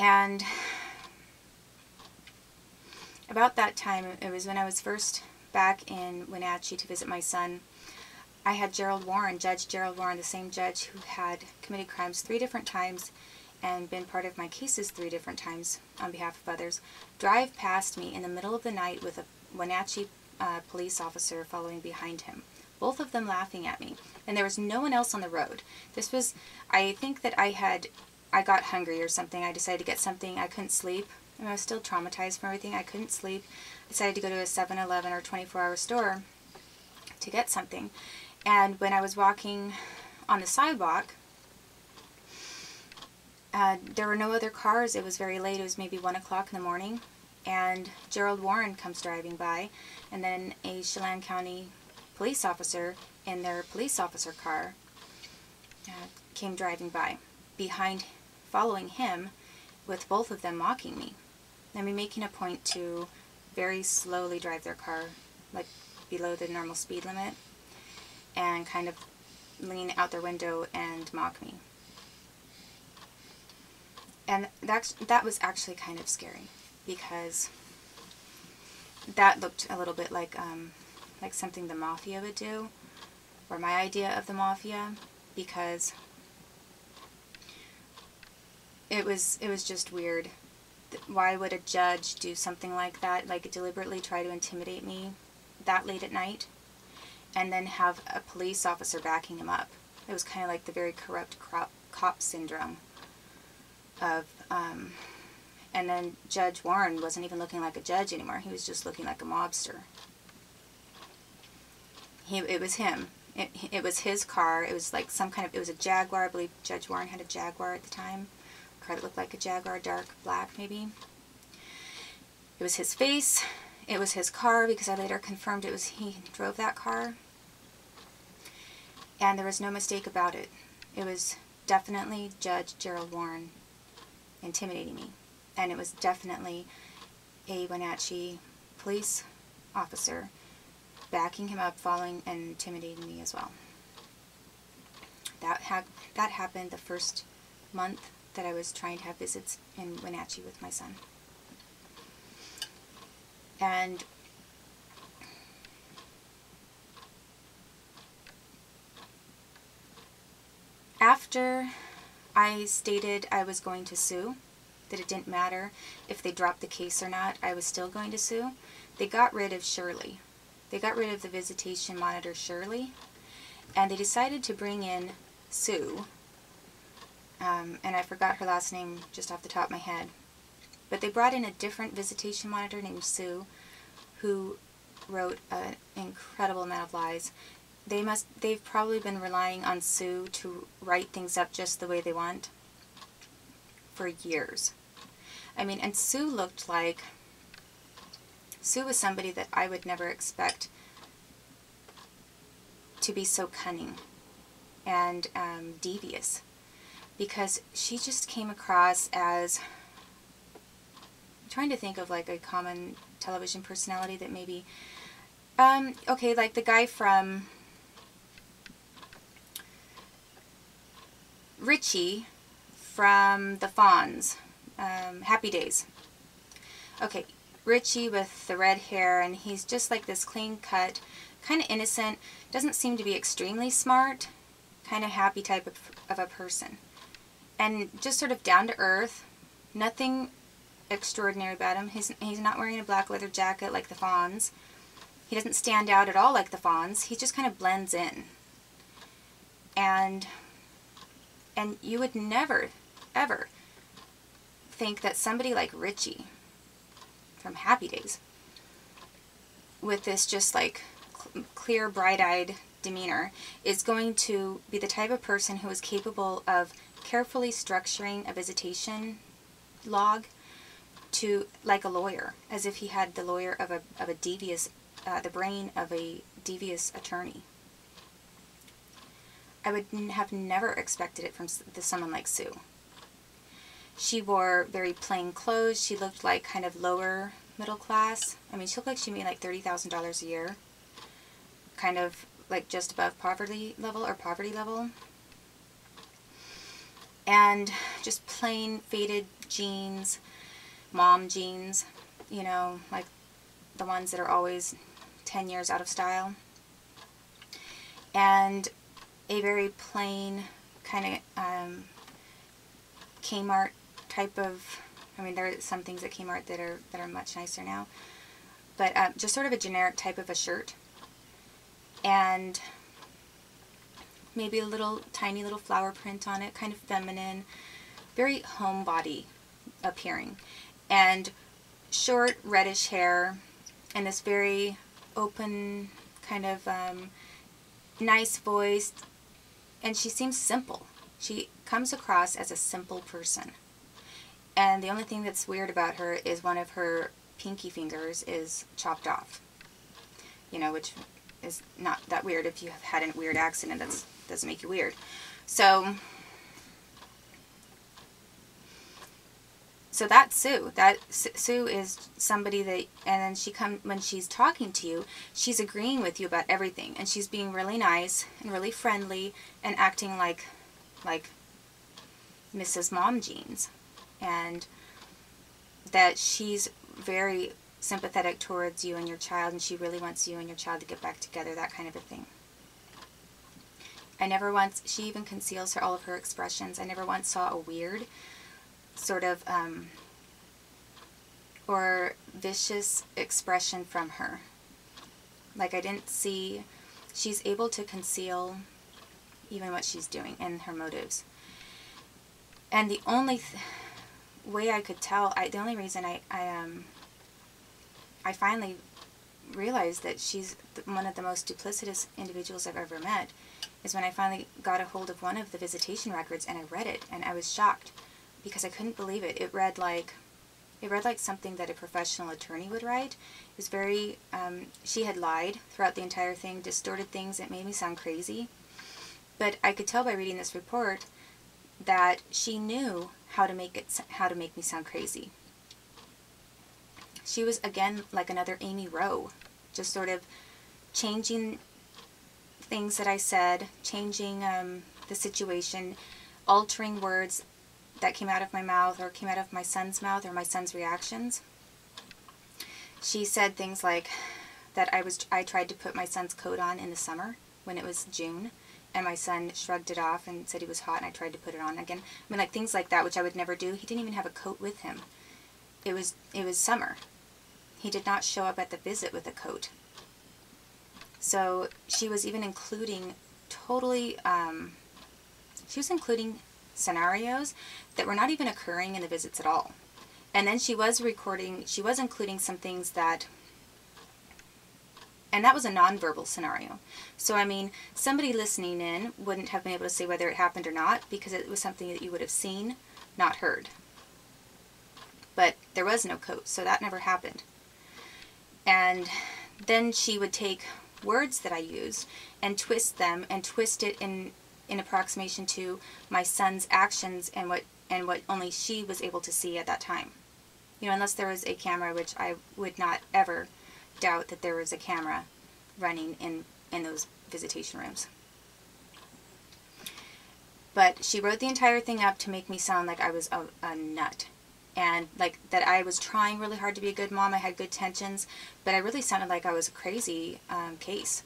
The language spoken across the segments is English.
And about that time, it was when I was first back in Wenatchee to visit my son, I had Gerald Warren, Judge Gerald Warren, the same judge who had committed crimes 3 different times and been part of my cases 3 different times on behalf of others, drive past me in the middle of the night with a Wenatchee police officer following behind him. Both of them laughing at me. And there was no one else on the road. This was, I think that I got hungry or something. I decided to get something. I couldn't sleep. And I was still traumatized from everything. I couldn't sleep. I decided to go to a 7-Eleven or 24-hour store to get something. And when I was walking on the sidewalk, there were no other cars. It was very late. It was maybe 1 o'clock in the morning. And Gerald Warren comes driving by. And then a Chelan County police officer in their police officer car came driving by, following him, with both of them mocking me. I mean, making a point to very slowly drive their car, like below the normal speed limit, and kind of lean out their window and mock me. And that was actually kind of scary, because that looked a little bit like something the mafia would do, or my idea of the mafia, because it was just weird. Why would a judge do something like that, like deliberately try to intimidate me that late at night, and then have a police officer backing him up? It was kind of like the very corrupt cop syndrome of, and then Judge Warren wasn't even looking like a judge anymore. He was just looking like a mobster. It was him. It was his car. It was like it was a Jaguar. I believe Judge Warren had a Jaguar at the time. A car that looked like a Jaguar, dark black maybe. It was his face. It was his car, because I later confirmed it was he drove that car. And there was no mistake about it. It was definitely Judge Gerald Warren intimidating me. And it was definitely a Wenatchee police officer backing him up, following and intimidating me as well. That happened the first month that I was trying to have visits in Wenatchee with my son. And after I stated I was going to sue, that it didn't matter if they dropped the case or not, I was still going to sue, they got rid of Shirley. They got rid of the visitation monitor Shirley, and they decided to bring in Sue, and I forgot her last name just off the top of my head, but they brought in a different visitation monitor named Sue, who wrote an incredible amount of lies. They've probably been relying on Sue to write things up just the way they want for years. I mean, and Sue was somebody that I would never expect to be so cunning and devious, because she just came across as, I'm trying to think of like a common television personality that maybe, okay, like the guy from Richie from the Fonz, Happy Days. Okay, Richie with the red hair, and he's just like this clean-cut, kind of innocent, doesn't seem to be extremely smart, kind of happy type of a person. And just sort of down to earth, nothing extraordinary about him. He's not wearing a black leather jacket like the Fonz. He doesn't stand out at all like the Fonz. He just kind of blends in. And you would never, ever think that somebody like Richie from Happy Days, with this just like clear, bright-eyed demeanor, is going to be the type of person who is capable of carefully structuring a visitation log to, like a lawyer, as if he had the lawyer of a devious, the brain of a devious attorney. I would have never expected it from someone like Sue. She wore very plain clothes. She looked like kind of lower middle class. I mean, she looked like she made like $30,000 a year. Kind of like just above poverty level or poverty level. and just plain faded jeans, mom jeans, you know, like the ones that are always 10 years out of style, and a very plain kind of Kmart type of, I mean, there are some things at Kmart that are much nicer now, but just sort of a generic type of a shirt, and maybe a little tiny little flower print on it, kind of feminine, very homebody appearing, and short reddish hair, and this very open kind of nice voice, and she seems simple. She comes across as a simple person, and the only thing that's weird about her is one of her pinky fingers is chopped off, you know, which is not that weird. If you have had a weird accident, that doesn't make you weird. So that's Sue. Sue is somebody that, and then when she's talking to you, she's agreeing with you about everything, and she's being really nice and really friendly and acting like Mrs. Mom Jeans, and that she's very sympathetic towards you and your child, and she really wants you and your child to get back together, that kind of a thing. I never once, she even conceals all of her expressions. I never once saw a weird sort of or vicious expression from her. Like, I didn't see, she's able to conceal even what she's doing and her motives. And the only way I could tell, the only reason I finally realized that she's one of the most duplicitous individuals I've ever met is when I finally got a hold of one of the visitation records and I read it, and I was shocked because I couldn't believe it. It read like something that a professional attorney would write. It was very, she had lied throughout the entire thing, distorted things. It made me sound crazy. But I could tell by reading this report that she knew how to make me sound crazy. She was, again, like another Amy Rowe, just sort of changing things that I said, changing the situation, altering words that came out of my mouth or came out of my son's mouth or my son's reactions. She said things like that I tried to put my son's coat on in the summer when it was June, and my son shrugged it off and said he was hot, and I tried to put it on again. I mean, like things like that, which I would never do. He didn't even have a coat with him. It was summer. He did not show up at the visit with a coat. So she was even including she was including scenarios that were not even occurring in the visits at all. And then she was including some things that, and that was a nonverbal scenario. So, I mean, somebody listening in wouldn't have been able to say whether it happened or not because it was something that you would have seen, not heard. But there was no coat, so that never happened. And then she would take words that I used and twist them and twist it in approximation to my son's actions and what only she was able to see at that time. You know, unless there was a camera, which I would not ever doubt that there was a camera running in those visitation rooms. But she wrote the entire thing up to make me sound like I was a nut. And like that I was trying really hard to be a good mom. I had good intentions, but I really sounded like I was a crazy case.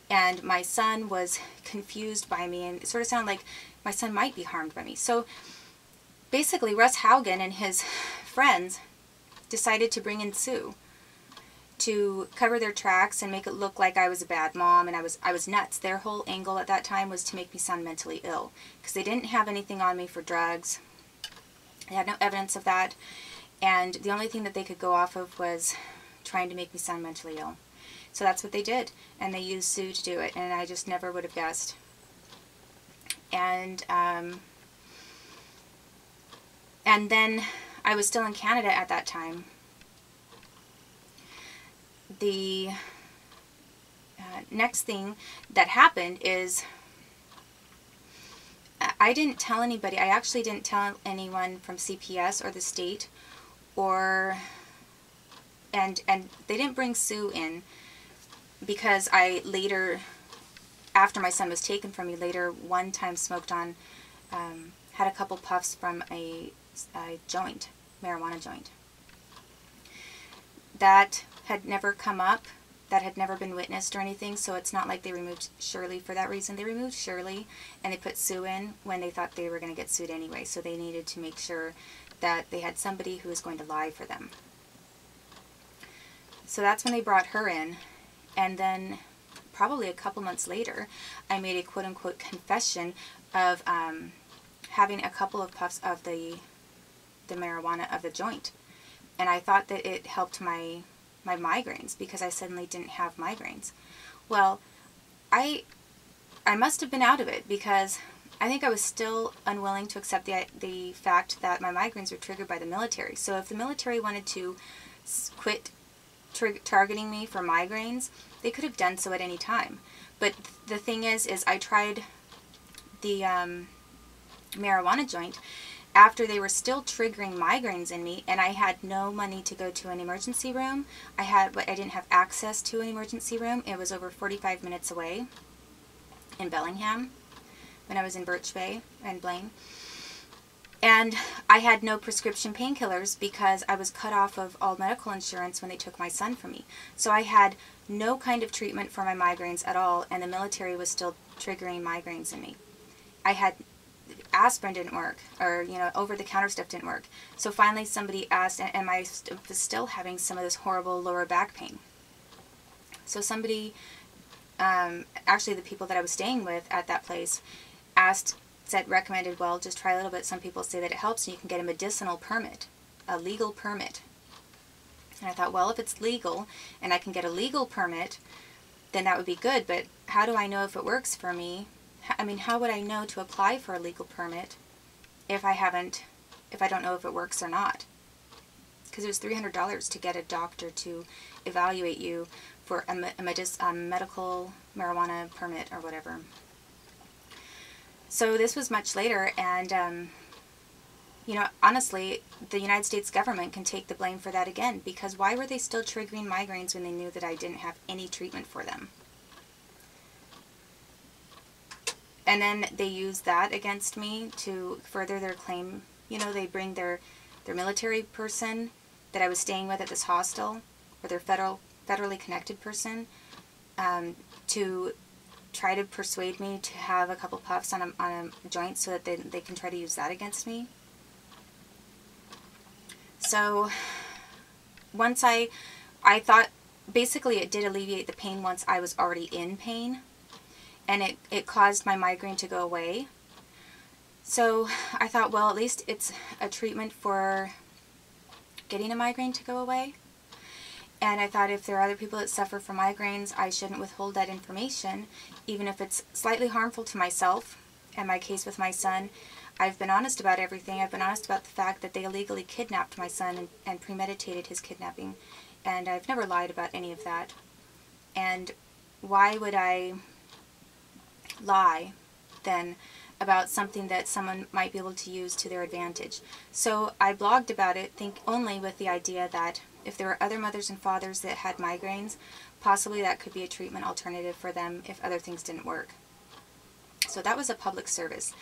And my son was confused by me, and it sort of sounded like my son might be harmed by me. So basically, Russ Haugen and his friends decided to bring in Sue to cover their tracks and make it look like I was a bad mom and I was nuts. Their whole angle at that time was to make me sound mentally ill because they didn't have anything on me for drugs. They had no evidence of that, and the only thing that they could go off of was trying to make me sound mentally ill. So that's what they did, and they used Sue to do it, and I just never would have guessed. And then I was still in Canada at that time. The next thing that happened is I didn't tell anybody. I actually didn't tell anyone from CPS or the state, and they didn't bring Sue in because I later, after my son was taken from me, later one time smoked on had a couple puffs from a joint, marijuana joint. That had never come up. That had never been witnessed or anything, so it's not like they removed Shirley for that reason. They removed Shirley and they put Sue in when they thought they were going to get sued anyway, so they needed to make sure that they had somebody who was going to lie for them. So that's when they brought her in, and then probably a couple months later, I made a quote-unquote confession of having a couple of puffs of the marijuana of the joint, and I thought that it helped my migraines because I suddenly didn't have migraines. Well, I must have been out of it because I think I was still unwilling to accept the fact that my migraines were triggered by the military. So if the military wanted to quit targeting me for migraines, they could have done so at any time. But the thing is I tried the marijuana joint after they were still triggering migraines in me, and I had no money to go to an emergency room. I didn't have access to an emergency room. It was over 45 minutes away in Bellingham when I was in Birch Bay and Blaine. And I had no prescription painkillers because I was cut off of all medical insurance when they took my son from me. So I had no kind of treatment for my migraines at all, and the military was still triggering migraines in me. I had aspirin didn't work, or over-the-counter stuff didn't work. So finally somebody asked, and I was still having some of this horrible lower back pain. So somebody, actually the people that I was staying with at that place, recommended, well, just try a little bit. Some people say that it helps, and you can get a medicinal permit, a legal permit. And I thought, well, if it's legal and I can get a legal permit, then that would be good. But how do I know if it works for me? I mean, how would I know to apply for a legal permit if I don't know if it works or not? Because it was $300 to get a doctor to evaluate you for a medical marijuana permit or whatever. So this was much later, and honestly, the United States government can take the blame for that again, because why were they still triggering migraines when they knew that I didn't have any treatment for them? And then they use that against me to further their claim. They bring their military person that I was staying with at this hostel, or their federally connected person, to try to persuade me to have a couple puffs on a joint so that they can try to use that against me. So once I thought, basically it did alleviate the pain once I was already in pain, and it caused my migraine to go away. So I thought, well, at least it's a treatment for getting a migraine to go away. And I thought, if there are other people that suffer from migraines, I shouldn't withhold that information, even if it's slightly harmful to myself. And my case with my son, I've been honest about everything. I've been honest about the fact that they illegally kidnapped my son and premeditated his kidnapping. And I've never lied about any of that. And why would I lie then about something that someone might be able to use to their advantage? So I blogged about it, only with the idea that if there were other mothers and fathers that had migraines, possibly that could be a treatment alternative for them if other things didn't work. So that was a public service.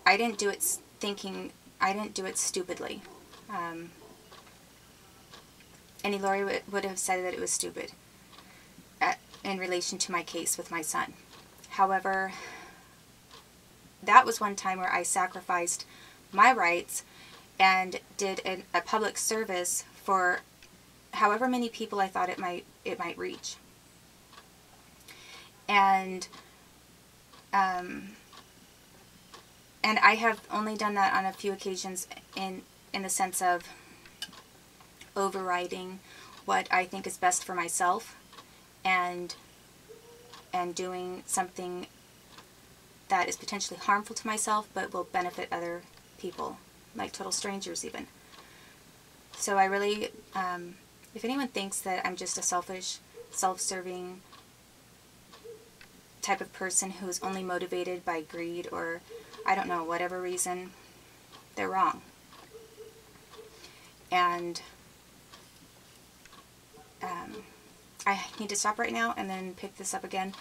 I didn't do it stupidly. Any lawyer would have said that it was stupid in relation to my case with my son. However, that was one time where I sacrificed my rights and did a public service for however many people I thought it might reach. And I have only done that on a few occasions in the sense of overriding what I think is best for myself and doing something that is potentially harmful to myself but will benefit other people, like total strangers even. So I really, if anyone thinks that I'm just a selfish, self-serving type of person who's only motivated by greed or, I don't know, whatever reason, they're wrong. And I need to stop right now and then pick this up again.